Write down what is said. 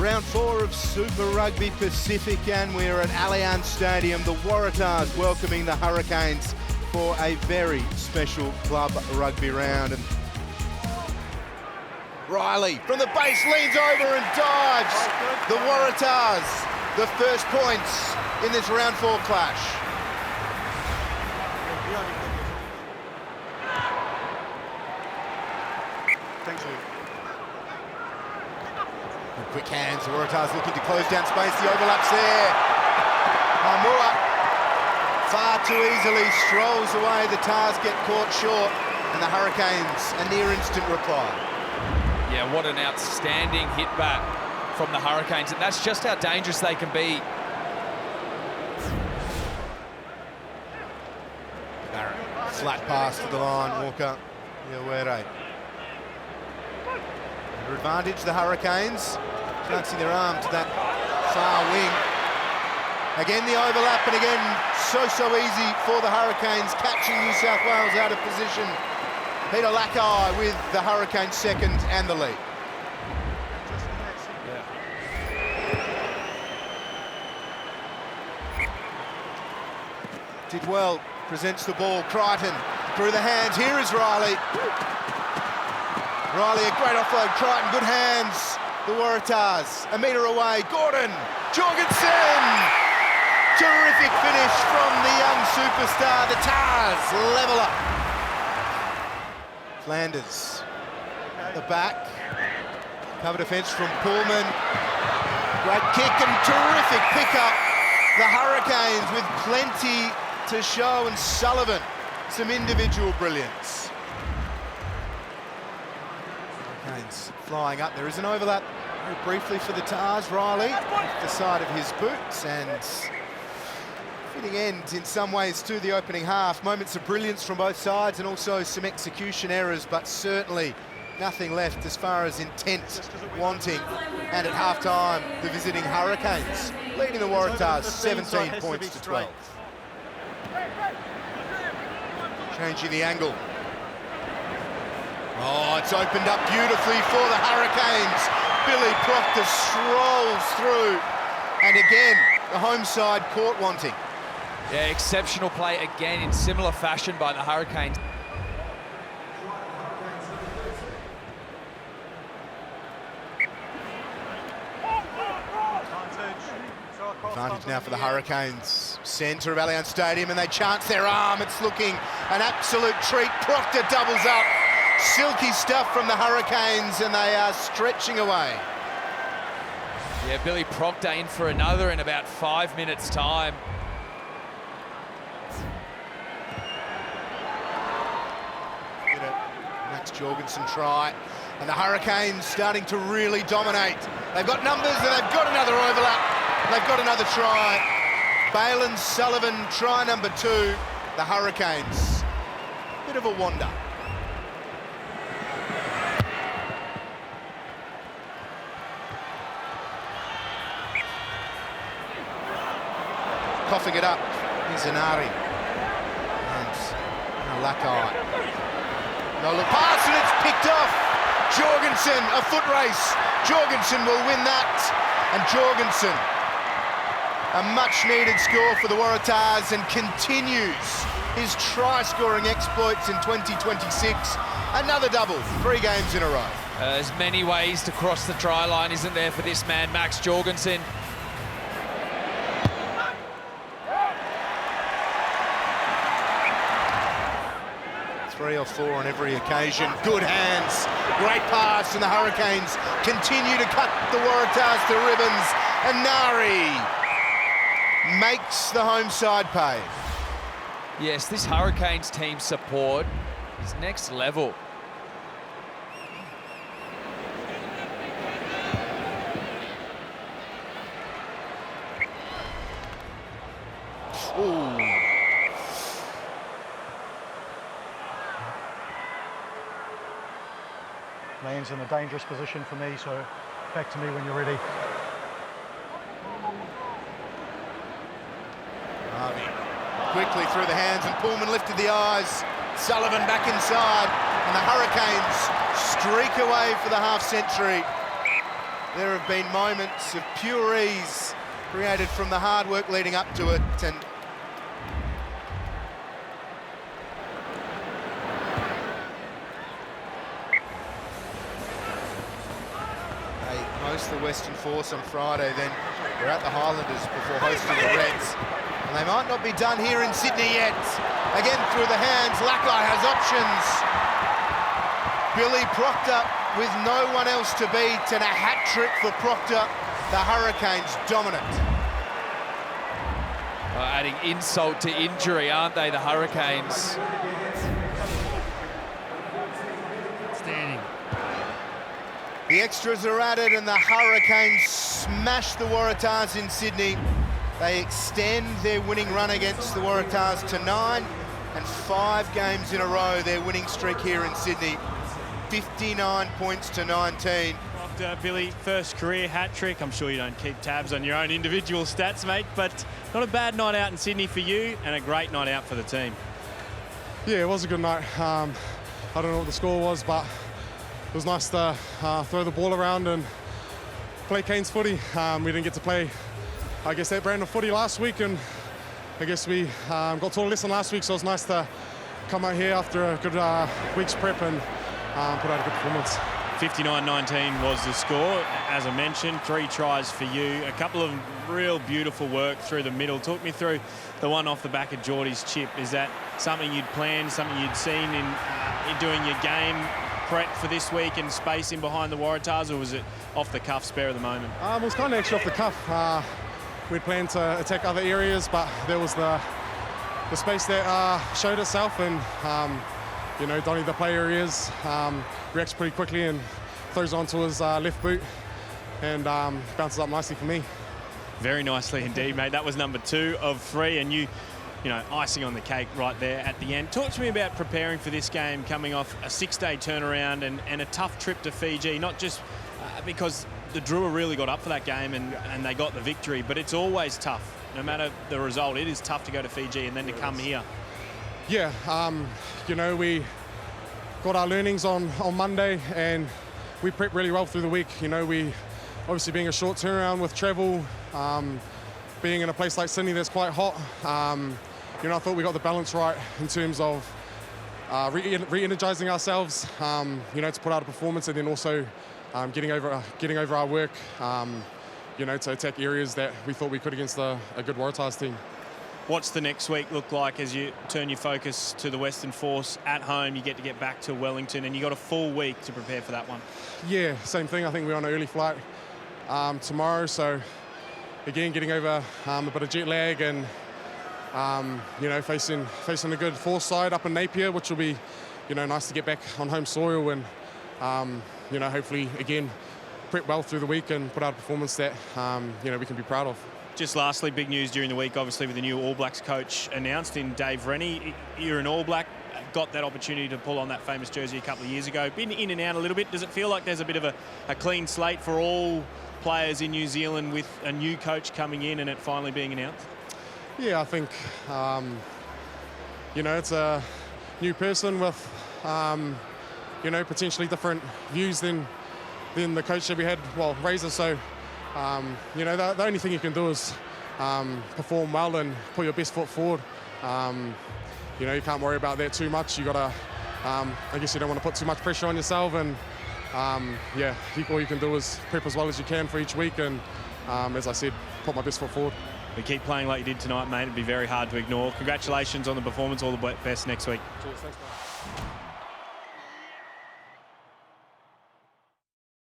Round 4 of Super Rugby Pacific, and we're at Allianz Stadium. The Waratahs welcoming the Hurricanes for a very special club rugby round. And Riley from the base leans over and dives. The Waratahs, the first points in this round 4 clash. Thanks, Luke. Quick hands, the Waratahs looking to close down space. The overlap's there. Hamua far too easily strolls away. The Tars get caught short, and the Hurricanes a near instant reply. Yeah, what an outstanding hit back from the Hurricanes, and that's just how dangerous they can be. Barrett, flat pass to the line, Walker, Yawere. Under advantage, the Hurricanes, chancing their arm to that far wing. Again, the overlap, and again, so easy for the Hurricanes, catching New South Wales out of position. Peter Lakai with the Hurricanes second and the lead. Did well, presents the ball, Crichton through the hands, here is Riley. Riley, a great offload, Crichton, good hands. The Waratahs, a metre away, Gordon, Jorgensen! Terrific finish from the young superstar, the Tars level up. Flanders, at the back, cover defence from Pullman. Great kick and terrific pickup. The Hurricanes with plenty to show, and Sullivan, some individual brilliance. Hurricanes flying up, there is an overlap very briefly for the Tars. Riley, off the side of his boots, and fitting end in some ways to the opening half. Moments of brilliance from both sides and also some execution errors, but certainly nothing left as far as intent wanting. And at half-time, the visiting Hurricanes leading the Waratahs 17 points to 12. Changing the angle. Oh, it's opened up beautifully for the Hurricanes. Billy Proctor strolls through, and again, the home side caught wanting. Yeah, exceptional play again in similar fashion by the Hurricanes. Advantage now for the Hurricanes. Centre of Allianz Stadium, and they chance their arm. It's looking an absolute treat. Proctor doubles up. Silky stuff from the Hurricanes, and they are stretching away. Yeah, Billy Proctor in for another in about 5 minutes' time. Max Jorgensen try, and the Hurricanes starting to really dominate. They've got numbers, and they've got another overlap. They've got another try. Balin Sullivan, try number 2. The Hurricanes, bit of a wander. Coughing it up is Zanari. And Lakai. No look pass, and it's picked off. Jorgensen, a foot race. Jorgensen will win that. And Jorgensen, a much-needed score for the Waratahs, and continues his try-scoring exploits in 2026. Another double, 3 games in a row. There's many ways to cross the try line, isn't there, for this man, Max Jorgensen? Three or 4 on every occasion. Good hands, great pass, and the Hurricanes continue to cut the Waratahs to ribbons. And Nari makes the home side pay. Yes, this Hurricanes team support is next level. Ooh. Lane's in a dangerous position for me, so back to me when you're ready. Harvey quickly through the hands, and Pullman lifted the eyes. Sullivan back inside, and the Hurricanes streak away for the half-century. there have been moments of pure ease created from the hard work leading up to it, and they host the Western Force on Friday, then they're at the Highlanders before hosting the Reds. And they might not be done here in Sydney yet. Again, through the hands, Lackey has options. Billy Proctor with no one else to beat, and a hat-trick for Proctor. The Hurricanes dominant. Adding insult to injury, aren't they, the Hurricanes? Standing. The extras are added, and the Hurricanes smash the Waratahs in Sydney. They extend their winning run against the Waratahs to 9, and 5 games in a row their winning streak here in Sydney. 59 points to 19. Proctor, Billy, first career hat-trick. I'm sure you don't keep tabs on your own individual stats, mate, but not a bad night out in Sydney for you, and a great night out for the team. Yeah, it was a good night. I don't know what the score was, but it was nice to throw the ball around and play Canes footy. We didn't get to play, I guess, that brand of footy last week, and I guess we got taught a lesson last week, so it's nice to come out here after a good week's prep and put out a good performance. 59-19 was the score. As I mentioned, 3 tries for you. A couple of real beautiful work through the middle. Talk me through the one off the back of Geordie's chip. Is that something you'd planned, something you'd seen in doing your game prep for this week and spacing behind the Waratahs, or was it off the cuff, spare of the moment? It was kind of actually off the cuff. We'd planned to attack other areas, but there was the space that showed itself, and you know, Donnie, the player he is, reacts pretty quickly and throws onto his left boot and bounces up nicely for me. Very nicely indeed, mate. That was number 2 of 3, and you know, icing on the cake right there at the end. Talk to me about preparing for this game, coming off a 6-day turnaround and a tough trip to Fiji, not just because the Drua really got up for that game and they got the victory, but it's always tough. No matter the result, it is tough to go to Fiji and then to come here. Yeah, you know, we got our learnings on Monday, and we prepped really well through the week. You know, we obviously being a short turnaround with travel, being in a place like Sydney that's quite hot, you know, I thought we got the balance right in terms of re-energizing ourselves, you know, to put out a performance, and then also getting over our work, you know, to attack areas that we thought we could against a good Waratahs team. What's the next week look like as you turn your focus to the Western Force at home? You get back to Wellington, and you got a full week to prepare for that one. Yeah, same thing. I think we're on an early flight tomorrow, so again, getting over a bit of jet lag, and you know, facing a good Force side up in Napier, which will be, you know, nice to get back on home soil, and you know, hopefully again prep well through the week and put out a performance that you know, we can be proud of. Just lastly, big news during the week, obviously, with the new All Blacks coach announced in Dave Rennie. You're an All Black, got that opportunity to pull on that famous jersey a couple of years ago. Been in and out a little bit. Does it feel like there's a bit of a clean slate for all players in New Zealand with a new coach coming in and it finally being announced? Yeah, I think, you know, it's a new person with, you know, potentially different views than the coach that we had, well, Razor. So, you know, the only thing you can do is perform well and put your best foot forward. You know, you can't worry about that too much. You got to, I guess you don't want to put too much pressure on yourself. And, yeah, all you can do is prep as well as you can for each week. And, as I said, put my best foot forward. We keep playing like you did tonight, mate. It'd be very hard to ignore. Congratulations on the performance. All the best next week. Cheers, thanks, mate.